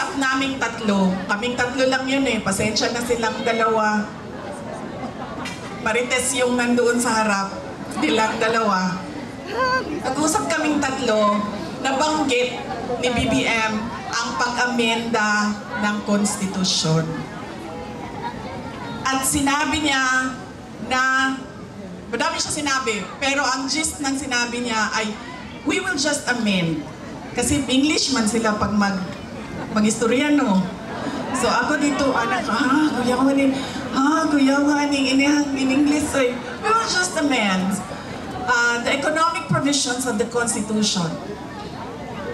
usap naming tatlo, kaming tatlo lang yun eh, pasensya na silang dalawa. Marites yung nandoon sa harap, nilang dalawa. Nag-usap kaming tatlo, nabanggit ni BBM ang pag-amenda ng konstitusyon. At sinabi niya na, madami siya sinabi, pero ang gist ng sinabi niya ay, we will just amend. Kasi English man sila pag mag-istoryano. So ako dito, anak, kuya ko in English ay, we will just amend the economic provisions of the Constitution.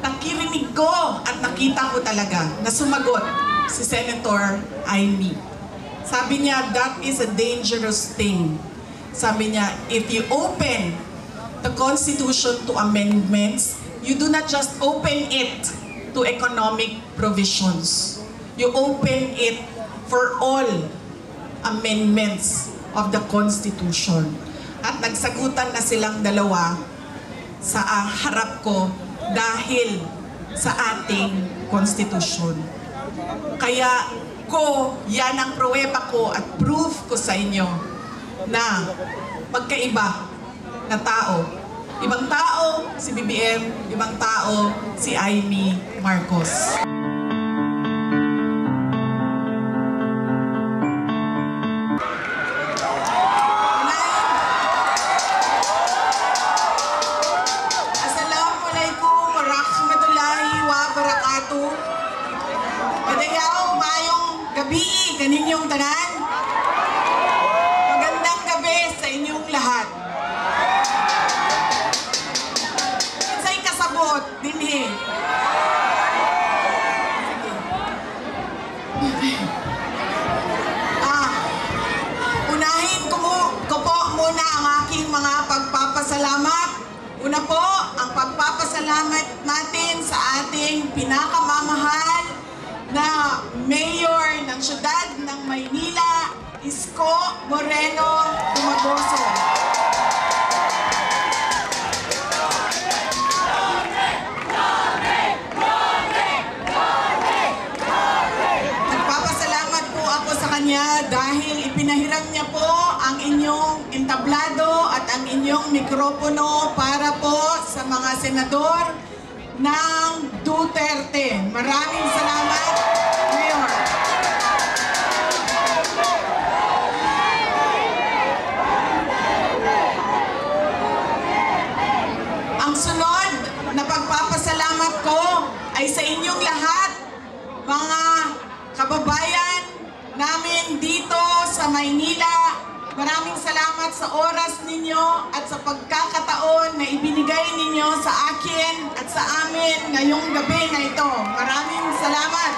Nakirinig ko at nakita ko talaga na sumagot si Senator Amy. Sabi niya, that is a dangerous thing. Sabi niya, if you open the Constitution to amendments, you do not just open it to economic provisions. You open it for all amendments of the Constitution. At nagsagutan na silang dalawa sa harap ko dahil sa ating Constitution. Kaya yan ang pruweba ko at proof ko sa inyo na magkaiba na tao. Ibang tao si BBM, ibang tao si Amy Marcos. Assalamualaikum warahmatullahi wabarakatuh. Madayaw, mayong gabi kaninyong tanan. Magandang gabi sa inyong lahat. Dinhi. Unahin ko po muna ang aking mga pagpapasalamat. Una po, ang pagpapasalamat natin sa ating pinakamamahal na Mayor ng Siyudad ng Maynila, Isko Moreno Dumagoso. Dahil ipinahiram niya po ang inyong entablado at ang inyong mikropono para po sa mga senador ng Duterte. Maraming salamat, Mayor. Ang sunod na pagpapasalamat ko ay sa inyong lahat, mga kababayan namin dito sa Maynila. Maraming salamat sa oras ninyo at sa pagkakataon na ibinigay ninyo sa akin at sa amin ngayong gabi na ito. Maraming salamat.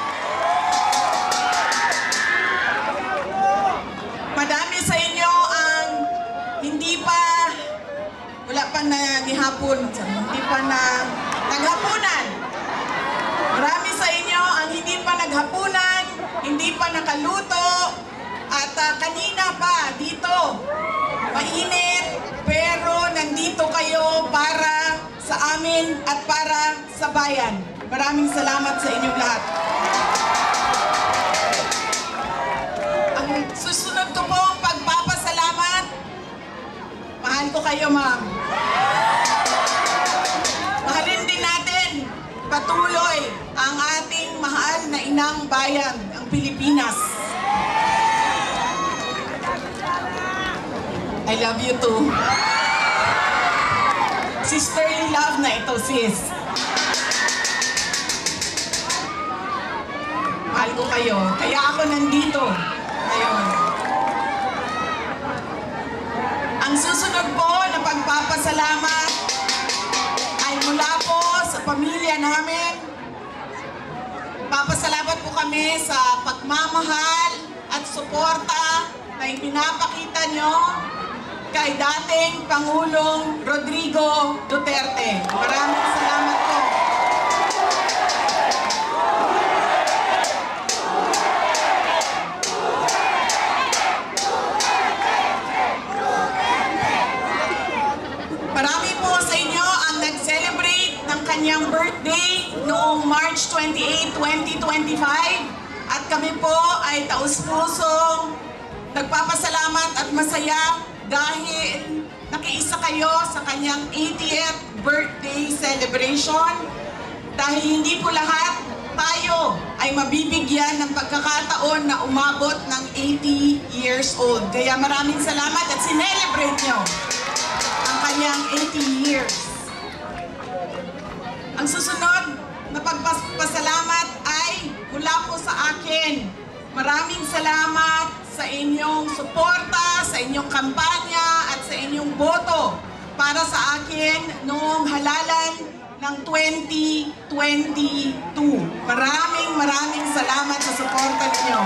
Madami sa inyo ang wala pa naghihapon, hindi pa naghapunan. Marami sa inyo ang hindi pa naghapunan, hindi pa nakaluto, at kanina pa dito, mainit, pero nandito kayo para sa amin at para sa bayan. Maraming salamat sa inyong lahat. Ang susunod ko pong pagpapasalamat, mahal ko kayo, ma'am. Mahalin din natin patuloy ang ating mahal na inang bayan, ang Pilipinas. I love you too. Sisterly love na ito, sis. Mahal ko kayo. Kaya ako nandito ngayon. Ang susunod po na pagpapasalamat ay mula po sa pamilya namin. Papasalamat po kami sa pagmamahal at suporta na ipinapakita nyo kay dating Pangulong Rodrigo Duterte. Maraming salamat po. Marami po sa inyo ang nag-celebrate ng kanyang birthday noong March 28 Day 2025 at kami po ay taus-pusong nagpapasalamat at masaya dahil nakiisa kayo sa kanyang 80th birthday celebration. Dahil hindi po lahat tayo ay mabibigyan ng pagkakataon na umabot ng 80 years old. Kaya maraming salamat at sinelebrate nyo ang kanyang 80 years. Ang susunod na pagpasalamat ay mula po sa akin. Maraming salamat sa inyong suporta, sa inyong kampanya at sa inyong boto para sa akin noong halalan ng 2022. Maraming salamat sa suporta ninyo.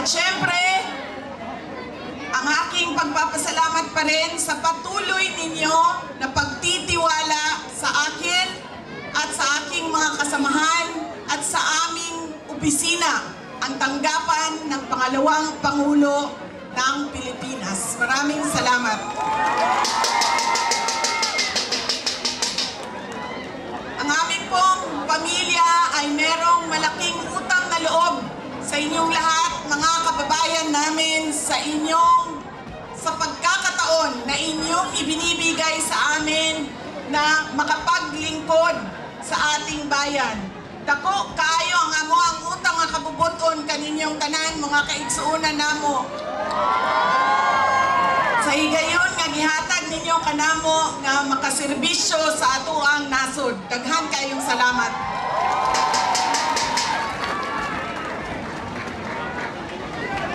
At syempre, ang aking pagpapasalamat pa rin sa patuloy ninyo na pagtitiwala sa akin at sa aking mga kasamahan at sa aming opisina, ang tanggapan ng pangalawang Pangulo ng Pilipinas. Maraming salamat. Ang aming pong pamilya ay merong malaking utang na loob sa inyong lahat, mga kababayan namin, sa pagkakataon na inyong ibinibigay sa amin na makapaglingkod sa ating bayan. Dako kayo ang amo ang utang nga kabubuton kaninyong tanan mga kaigsuunan namo. Sa higayon nga gihatag ninyo kanamo nga makaserbisyo sa ato ang nasod. Daghan kayong salamat.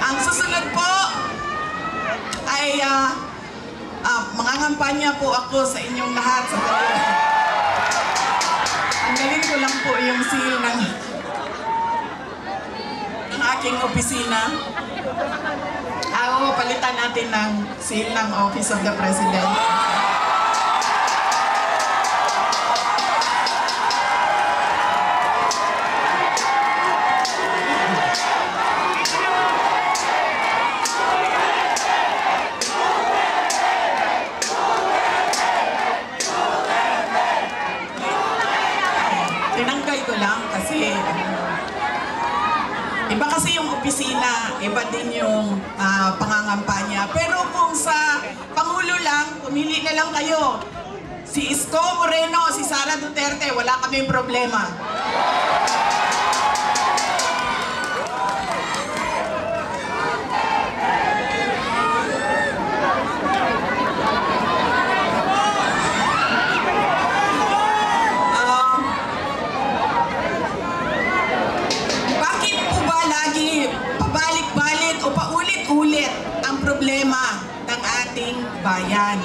Ang susunod po ay mangangampanya po ako sa inyong lahat sa dalawa. Ang galing ko lang po yung seal ng aking opisina. Palitan natin ng seal ng Office of the President. Tinangkay ko lang kasi iba kasi yung opisina, iba din yung pangangampanya. Pero kung sa Pangulo lang, pumili na lang kayo. Si Isko Moreno, si Sara Duterte, wala kaming problema. Problema ng ating bayan.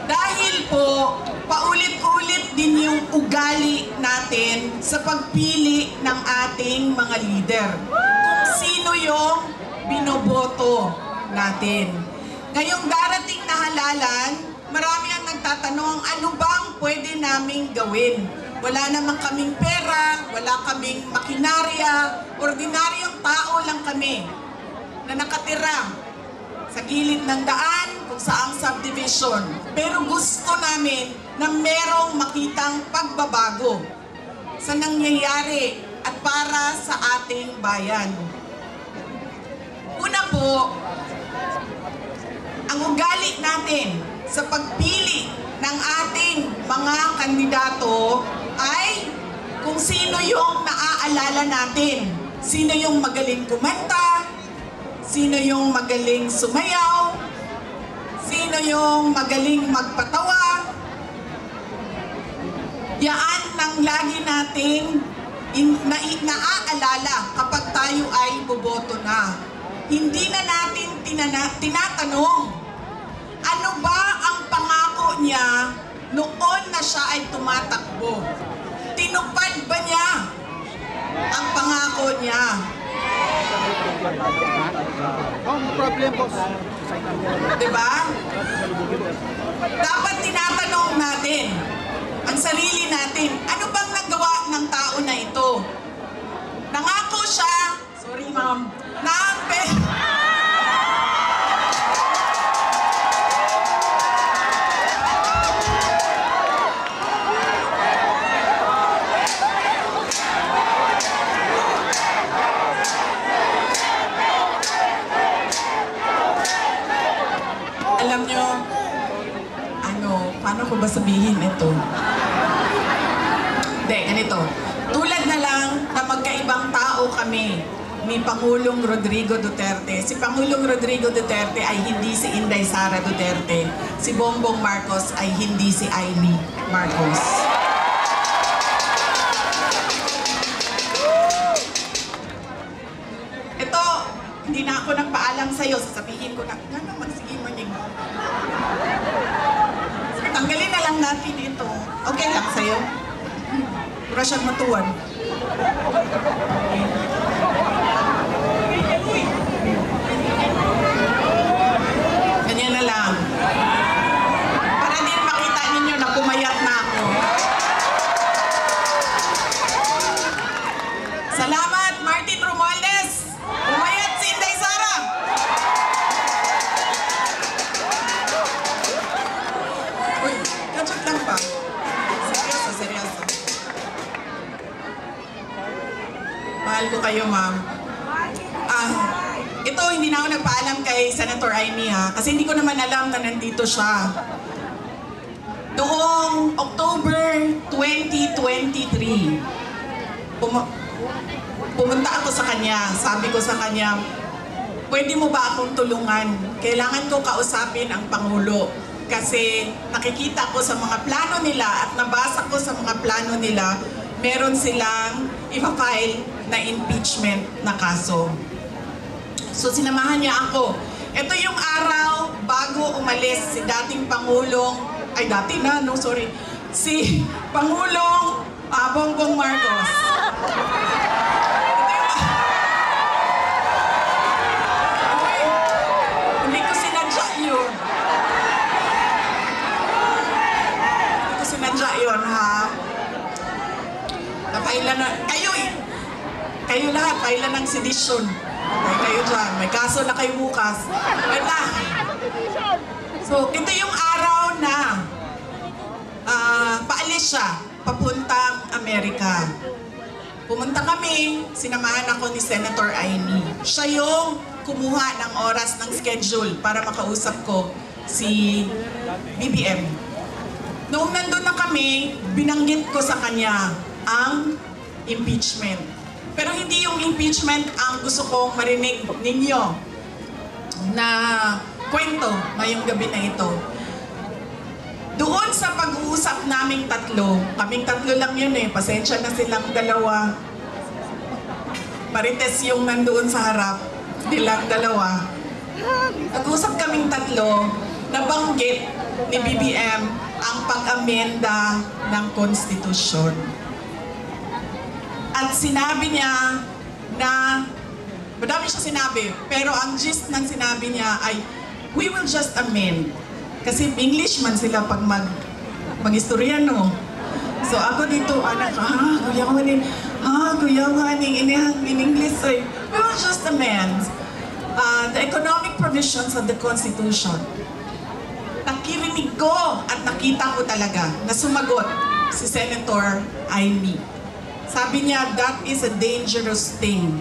Dahil po, paulit-ulit din yung ugali natin sa pagpili ng ating mga leader. Kung sino yung binoboto natin. Ngayong darating na halalan, marami ang nagtatanong, ano bang pwede naming gawin? Wala naman kaming pera, wala kaming makinarya, ordinaryong tao lang kami na nakatira sa gilid ng daan kung saang subdivision. Pero gusto namin na merong makitang pagbabago sa nangyayari at para sa ating bayan. Una po, ang ugali natin sa pagpili ng ating mga kandidato ay kung sino yung naaalala natin. Sino yung magaling kumanta, sino yung magaling sumayaw, sino yung magaling magpatawa. Yaan ang lagi nating naaalala kapag tayo ay boboto na. Hindi na natin tinatanong, ano ba ang pangako niya noon na siya ay tumatakbo? Tinupad ba niya ang pangako niya? Problem, boss. Diba? Dapat tinatanong natin ang sarili natin, ano bang nagawa ng tao na ito? Nangako siya, sorry ma'am, ba sabihin ito? Hindi, ganito. Tulad na lang na magkaibang tao kami ni Pangulong Rodrigo Duterte. Si Pangulong Rodrigo Duterte ay hindi si Inday Sara Duterte. Si Bongbong Marcos ay hindi si Amy Marcos. Ito, hindi na ako nagpaalam sa'yo. Sasabihin ko na, nga naman, sige maning. Tanggalin na lang natin ito. Okay lang sa'yo? Pura siyang matuwan. Ganyan na lang. Para din makita ninyo na pumayat na ako. Salamat, Martin Romualdez! Pumayat si Inday Sara! Uy, kadjok lang pa. Seryoso, seryoso. Mahal ko kayo, ma'am. Ito, hindi na ako nagpaalam kay Senator Amy ha, kasi hindi ko naman alam na nandito siya. Noong October 2023, pumunta ako sa kanya. Sabi ko sa kanya, pwede mo ba akong tulungan? Kailangan ko kausapin ang Pangulo. Kasi nakikita ko sa mga plano nila at nabasa ko sa mga plano nila, meron silang ipa-file na impeachment na kaso. So sinamahan niya ako. Ito yung araw bago umalis si dating Pangulong, si Pangulong Bongbong Marcos. Hindi ko sinadya yun. Hindi ko sinadya yun, ha? Napailan na, kayo lahat, pailan ng sedisyon. Kayo dyan, may kaso na kayo bukas. Wait lang. So, ito yung araw na paalis siya, papuntang Amerika. Pumunta kami, sinamahan ako ni Senator Amy. Siya yung kumuha ng oras ng schedule para makausap ko si BBM. Noong nandun na kami, binanggit ko sa kanya ang impeachment. Pero hindi yung impeachment ang gusto kong marinig ninyo na kwento ngayong gabi na ito. Doon sa pag-uusap naming tatlo, kaming tatlo lang yun eh, pasensya na silang dalawa. Marites yung nandoon sa harap, nilang dalawa. Nag-usap kaming tatlo, nabanggit ni BBM ang pag-amenda ng konstitusyon. At sinabi niya na, madami siya sinabi, pero ang gist ng sinabi niya ay, we will just amend. Kasi English man sila pag mag-istorya, no? So ako dito, anak, kuya ko maning, in English ay, we will just amend the economic provisions of the Constitution. Nakirinig ko at nakita ko talaga na sumagot si Senator Amy. Sabi niya, that is a dangerous thing.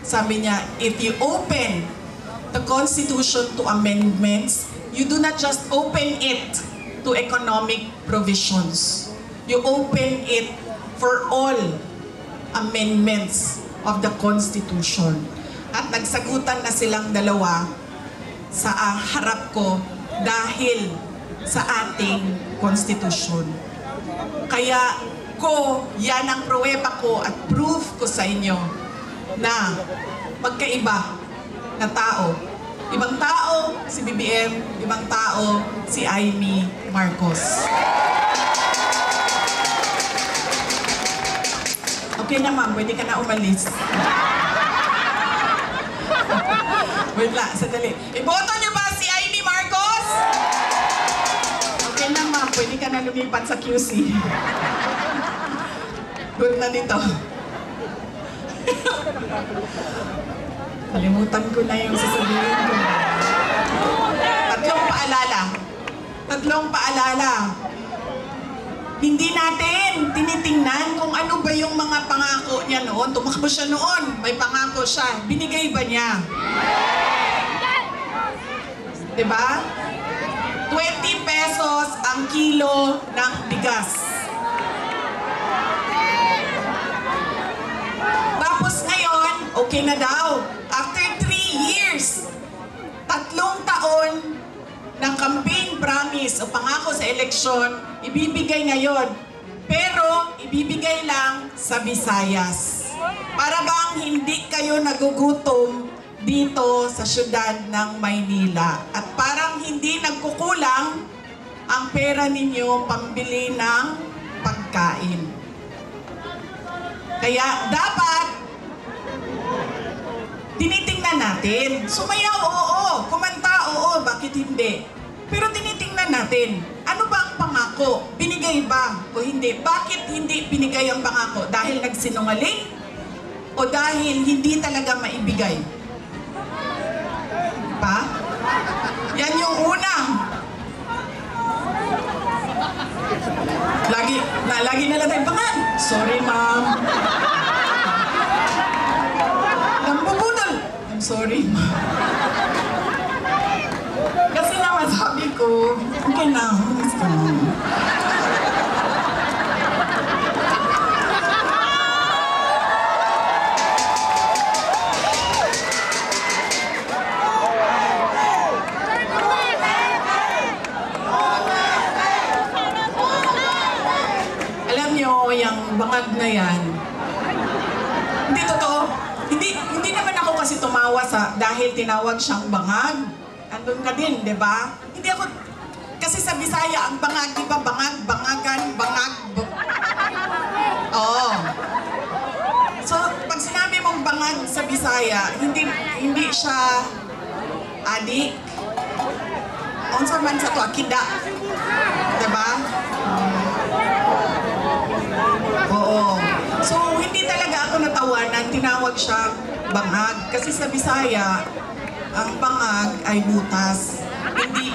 Sabi niya, if you open the Constitution to amendments, you do not just open it to economic provisions. You open it for all amendments of the Constitution. At nagsagutan na silang dalawa sa harap ko dahil sa ating Constitution. Kaya yan ang pruweba ko at proof ko sa inyo na magkaiba na tao. Ibang tao si BBM, ibang tao si Amy Marcos. Okay na ma'am, pwede ka na umalis. Wait lang, sandali. Iboto niyo ba si Amy Marcos? Okay na ma'am, pwede ka na lumipat sa QC. Good na dito. Kalimutan ko na yung sasabihin ko. Tatlong paalala. Hindi natin tinitingnan kung ano ba yung mga pangako niya noon. Tumakbo siya noon, may pangako siya. Binigay ba niya? Diba? 20 pesos ang kilo ng bigas. Tapos ngayon, okay na daw. After 3 years, 3 taon ng campaign promise o pangako sa eleksyon, ibibigay ngayon. Pero ibibigay lang sa Visayas. Para bang hindi kayo nagugutom dito sa syudad ng Maynila. At parang hindi nagkukulang ang pera ninyo pambili ng pagkain. Kaya dapat tinitingnan natin. Sumayaw, oo. Kumanta, oo. Bakit hindi? Pero tinitingnan natin. Ano ba ang pangako? Binigay ba o hindi? Bakit hindi binigay ang pangako? Dahil nagsinungaling? O dahil hindi talaga maibigay? Pa? Yan yung unang. Lagi na lang tayo pangan. Sorry, ma'am. Nambubudol. I'm sorry, ma'am. Kasi naman sabi ko, okay na, humis ka na. Alam nyo, yung bangag na yan, hindi totoo. Hindi naman ako kasi tumawa dahil tinawag siyang bangag. Andun ka din, di ba? Hindi ako, kasi sa Bisaya, ang bangag, di ba? Bangag, bangagan, bangag. Oo. So, pag sinabi mong bangag sa Bisaya, hindi siya adik. Unsa man sa to, akida. Di ba? Oo. So, hindi talaga ako natawanan, tinawag siya bangag. Kasi sa Bisaya, ang bangag ay butas. Hindi,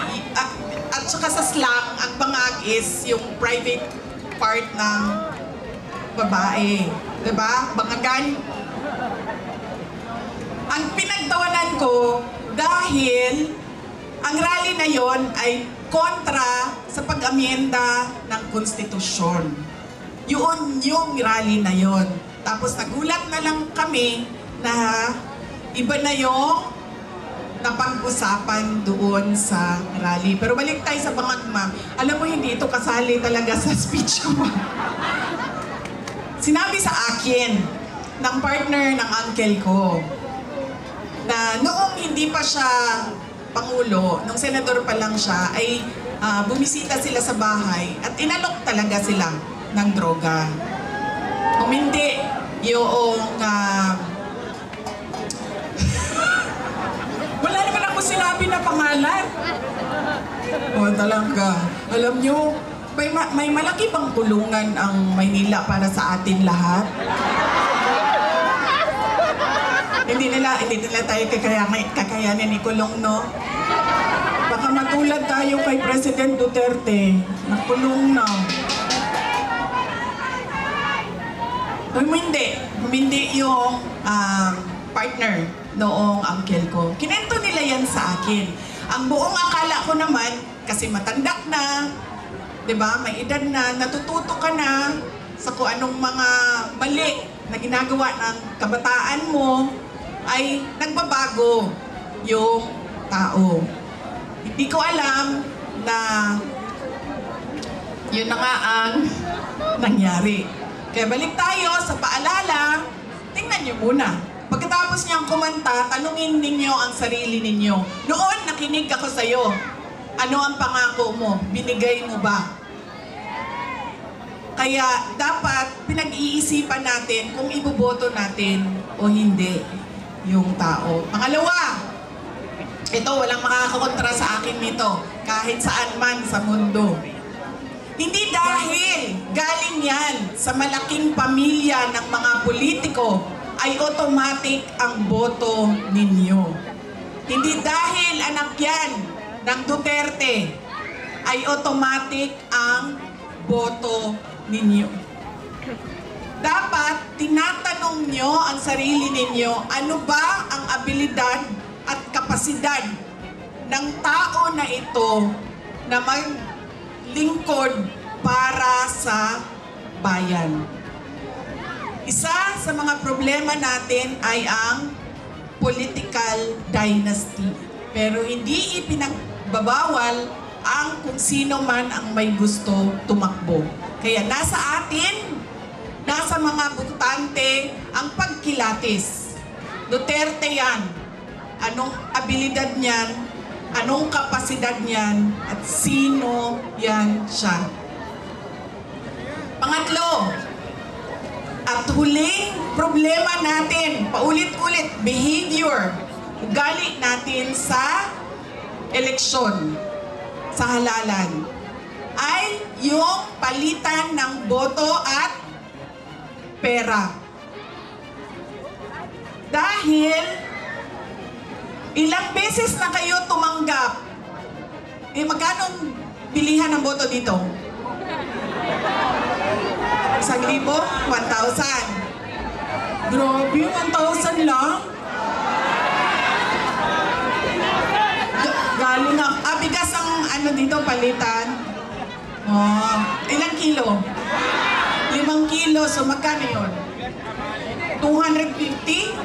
at saka sa slang, ang bangag is yung private part ng babae. Diba? Bangagan. Ang pinagtawanan ko, dahil ang rally na yon ay kontra sa pag-amyenda ng konstitusyon. Yun yung rally na yon. Tapos nagulat na lang kami na iba na yung napag-usapan doon sa rally. Pero balik tayo sa bangag, ma'am. Alam mo, hindi ito kasali talaga sa speech ko, ma'am. Sinabi sa akin ng partner ng uncle ko na noong hindi pa siya Pangulo, nung senador pa lang siya, ay bumisita sila sa bahay at inalok talaga sila ng droga. Kung hindi, yung wala naman ako sinabi na pangalan. O talaga. Alam nyo, may malaki bang tulungan ang Maynila para sa atin lahat? Hindi nila tayo kakayanin ni Kulong, no? Baka matulad tayo kay President Duterte. Nakulong na. Humindi yung partner noong uncle ko. Kinento nila yan sa akin. Ang buong akala ko naman, kasi matanda na, di ba, may edad na, natututo ka na sa kung anong mga mali na ginagawa ng kabataan mo, ay nagbabago yung tao. Hindi ko alam na yun na nga ang nangyari. Kaya balik tayo sa paalala, tingnan nyo muna. Pagkatapos niyang kumanta, tanungin ninyo ang sarili ninyo. Noon, nakinig ako sa'yo. Ano ang pangako mo? Binigay mo ba? Kaya dapat pinag-iisipan natin kung iboboto natin o hindi yung tao. Pangalawa, ito, walang makakakontra sa akin nito, kahit saan man sa mundo. Hindi dahil galing yan sa malaking pamilya ng mga politiko ay automatic ang boto ninyo. Hindi dahil anak yan ng Duterte ay automatic ang boto ninyo. Dapat tinatanong nyo ang sarili ninyo, ano ba ang abilidad at kapasidad ng tao na ito na maglingkod para sa bayan. Isa sa mga problema natin ay ang political dynasty. Pero hindi ipinagbabawal ang kung sino man ang may gusto tumakbo. Kaya nasa atin, nasa mga butante ang pagkilatis. Duterte yan. Anong abilidad niyan? Anong kapasidad niyan? At sino yan siya? Pangatlo, at huling problema natin, paulit-ulit, behavior, ugali natin sa eleksyon, sa halalan, ay yung palitan ng boto at pera. Dahil ilang beses na kayo tumanggap, magkano bilihan ng boto dito? 1,000? 1,000. Grabe, 1,000 lang? Galing ang, bigas ang ano dito, palitan. Oh, ilang kilo? 5 kilo, so magkano yun? 250?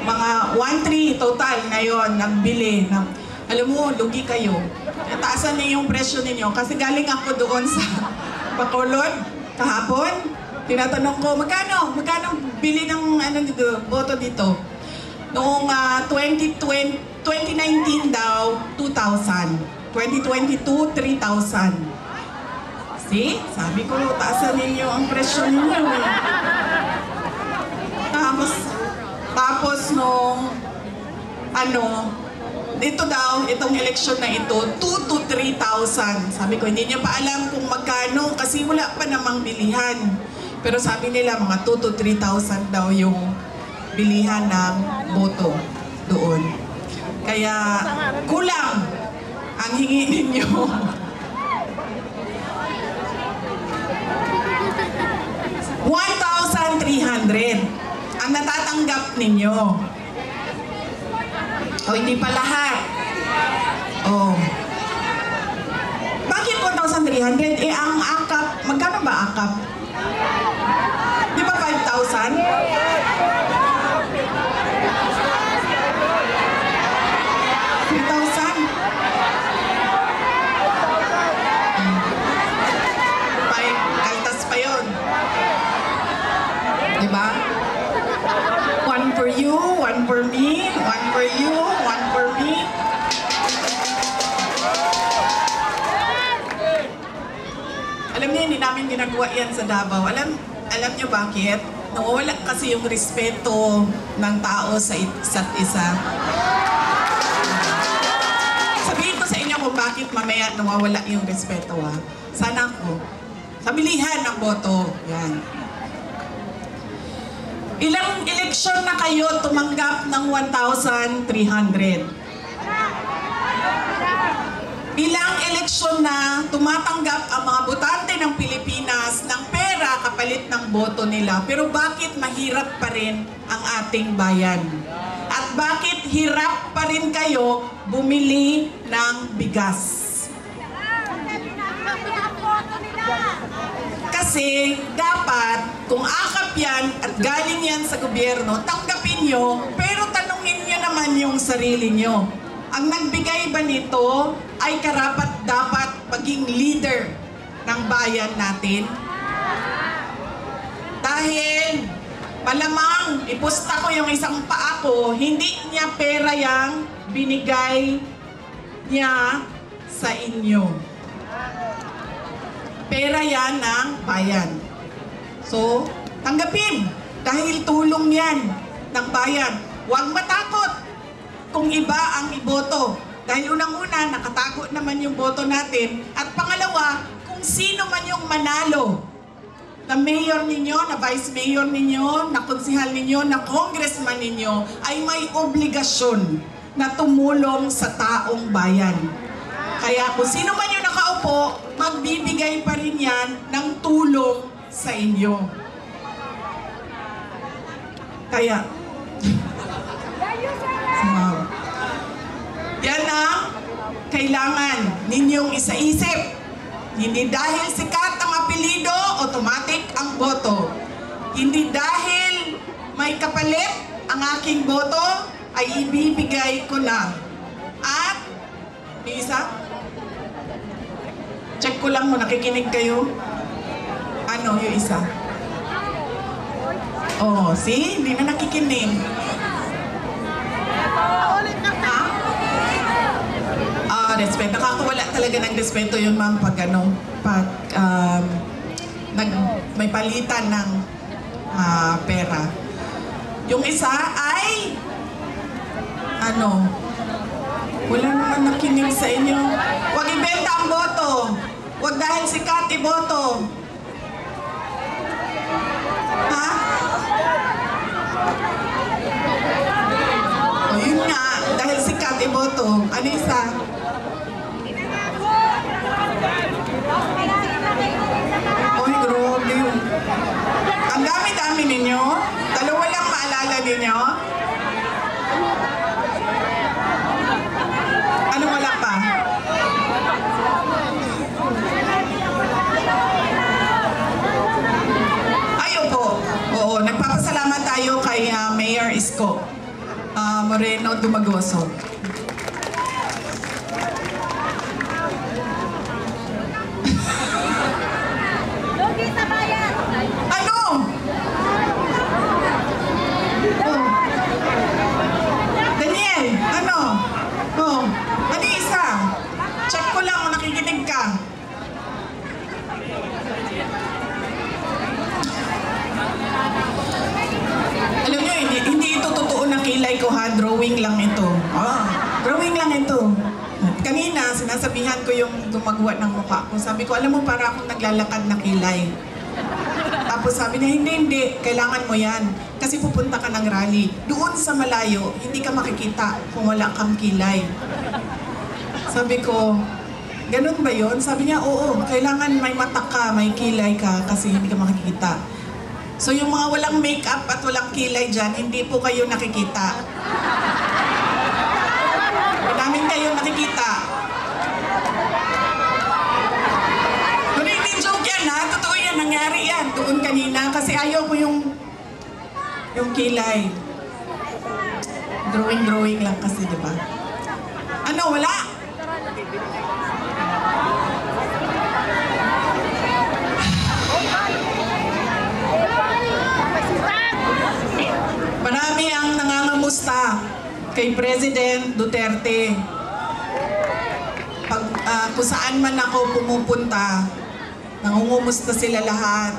Mga 1,300 total ngayon, nagbili. Alam mo, lugi kayo. Taasan niyo yung presyo ninyo. Kasi galing ako doon sa Bacolod kahapon. Tinatanong ko, magkano bili ng dito, boto dito? Noong 2019 daw, 2,000. 2022, 3,000. See? Sabi ko, taasan ninyo ang presyo ninyo. Tapos nung dito daw, itong eleksyon na ito, 2,000 to 3,000. Sabi ko, hindi niya pa alam kung magkano kasi wala pa namang bilihan. Pero sabi nila, mga 2,000 to 3,000 daw yung bilihan ng boto doon. Kaya kulang ang hingi ninyo. 1,300 ang natatanggap ninyo. O, hindi pa lahat. Oh. Bakit 1,300? Ang akap, magkano ba akap? Di ba 5,000? 3,000? Kaltas pa yun. Di ba? One for you, one for me, one for you, one for me. Alam niyo, hindi namin ginagawa yan sa Davao. Alam niyo bakit? Nawawala kasi yung respeto ng tao sa isa't isa. Sabihin ko sa inyo kung bakit mamaya nawawala yung respeto, ha? Sana ako. Sa bilihan ng boto. Yan. Ilang eleksyon na kayo tumanggap ng 1,300? Ilang eleksyon na tumatanggap ang mga botante ng Pilipinas ng pera kapalit ng boto nila. Pero bakit mahirap pa rin ang ating bayan? At bakit hirap pa rin kayo bumili ng bigas? Kasi dapat, kung akap yan at galing yan sa gobyerno, tanggapin nyo, pero tanungin nyo naman yung sarili nyo. Ang nagbigay ba nito ay karapat-dapat maging leader ng bayan natin? Dahil malamang ipusta ko yung isang paa ko, hindi niya pera yang binigay niya sa inyo. Pera yan ng bayan. So, tanggapin. Dahil tulong yan ng bayan. Huwag matakot kung iba ang iboto. Dahil unang-una, nakatago naman yung boto natin. At pangalawa, kung sino man yung manalo na mayor ninyo, na vice mayor ninyo, na konsihal ninyo, na congressman ninyo, ay may obligasyon na tumulong sa taong bayan. Kaya kung sino man yung nakaupo, magbibigay pa rin yan ng tulong sa inyo. Kaya, yan ang kailangan ninyong isaisip. Hindi dahil sikat ang apelido, automatic ang boto. Hindi dahil may kapalit ang aking boto, ay ibibigay ko na. At, may isa? Check ko lang mo, nakikinig kayo? Ano yung isa? Oh, see? Hindi na nakikinig. Respeto. Nakakawala talaga ng respeto yun, ma'am, pag may palitan ng pera. Yung isa ay wala naman nakinig sa inyo. Huwag ibenta ang boto. Huwag dahil sikat iboto. Ha? O yun nga, dahil sikat iboto. Ano isa? Oy, grabe. Ang dami-dami ninyo. Dalawa lang maalala ninyo. Ano wala pa? Ayo po. Oo, nagpapasalamat tayo kay Mayor Isko Moreno Dumagoso. Ano? Oh. Daniel, ano? Oh, ano isa? Check ko lang kung nakikinig ka. Alam nyo, hindi ito totoo na kilay ko ha, drawing lang ito. Drawing lang ito. Kanina, sinasabihan ko yung gumagawa ng mukha ko. Sabi ko, alam mo, para akong naglalakad na kilay. Tapos sabi niya, hindi, kailangan mo yan. Kasi pupunta ka ng rally. Doon sa malayo, hindi ka makikita kung wala kang kilay. Sabi ko, ganun ba yun? Sabi niya, oo, kailangan may mata ka, may kilay ka kasi hindi ka makikita. So yung mga walang makeup at walang kilay dyan, hindi po kayo nakikita. Madaming kayo nakikita. Pero hindi joke yan ha, totoo yan, nangyari yan doon kanina kasi ayaw ko yung kilay. Drawing lang kasi, di ba? Ano, wala? Marami ang nangangamusta kay President Duterte. Kung saan man ako pumupunta, nangungumusta sila lahat.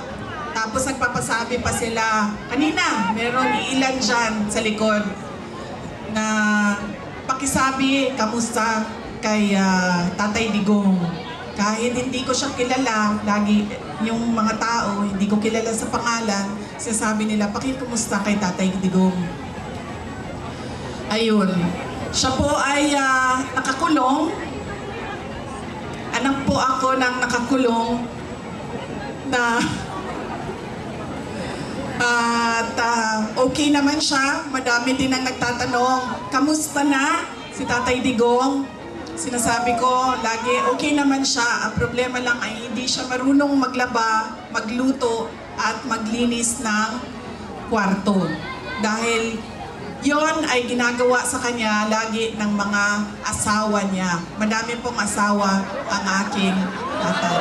Tapos nagpapasabi pa sila, kanina, meron ilan dyan sa likod na pakisabi, kamusta kay Tatay Digong. Kahit hindi ko siya kilala, lagi yung mga tao, hindi ko kilala sa pangalan, sinasabi nila, pakikumusta kay Tatay Digong. Ayun. Siya po ay nakakulong. Anak po ako ng nakakulong na at okay naman siya. Madami din ang nagtatanong, kamusta na si Tatay Digong? Sinasabi ko lagi, okay naman siya. Ang problema lang ay hindi siya marunong maglaba, magluto at maglinis ng kwarto. Dahil yon ay ginagawa sa kanya lagi ng mga asawa niya. Madami pong asawa ang aking tatay.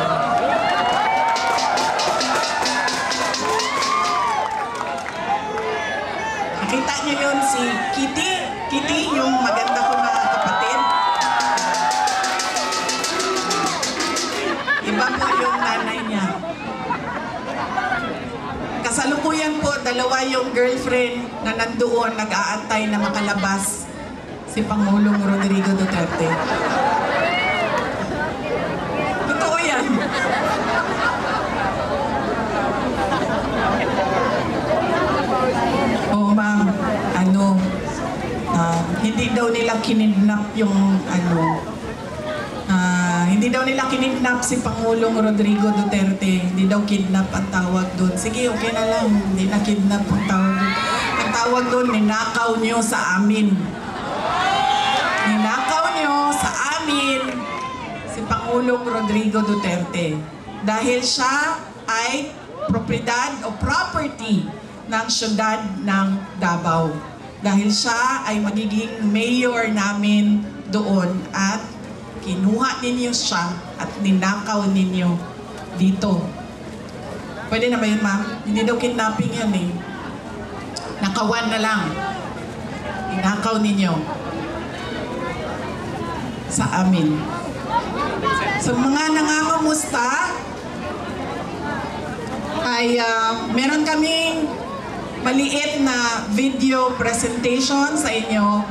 Nakita niyo yun si Kitty? Kitty, yung maganda ko na kapatid. Iba po yung nanay niya. Kasalukuyan po, dalawa yung girlfriend na nandoon, nag-aantay na makalabas si Pangulong Rodrigo Duterte. Totoo yan. Oo, ma'am. Hindi daw nila kinidnap yung hindi daw nila kinidnap si Pangulong Rodrigo Duterte. Hindi daw kidnap ang tawag doon. Sige, okay na lang. Hindi na kidnap ang tawag doon. Ang tawag doon, ninakaw nyo sa amin. Ninakaw nyo sa amin Pangulong Rodrigo Duterte dahil siya ay propriedad o property ng syudad ng Davao. Dahil siya ay magiging mayor namin doon at kinuha ninyo siya at ninakaw ninyo dito. Pwede na ba yun, ma'am? Hindi daw kidnapping yan eh. Nakawan na lang. Ninakaw ninyo sa amin. Sa mga nangangamusta, ay meron kaming maliit na video presentation sa inyo.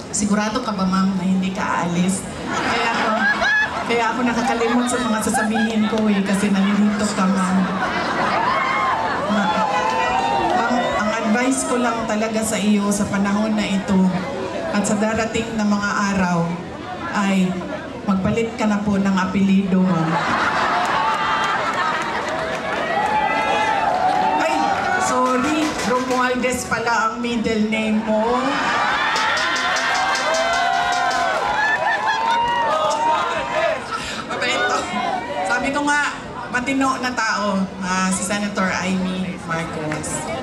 Sigurado ka ba, ma'am, na hindi ka aalis? Kaya ako nakakalimot sa mga sasabihin ko eh, kasi nalilito ka, ma'am. Ma'am, ang advice ko lang talaga sa iyo sa panahon na ito at sa darating na mga araw ay magpalit ka na po ng apelido, ma'am. Sorry, Romualdez pala ang middle name mo. Mabait to. Sabi ko nga, matino na tao, si Senator Amy Marcos.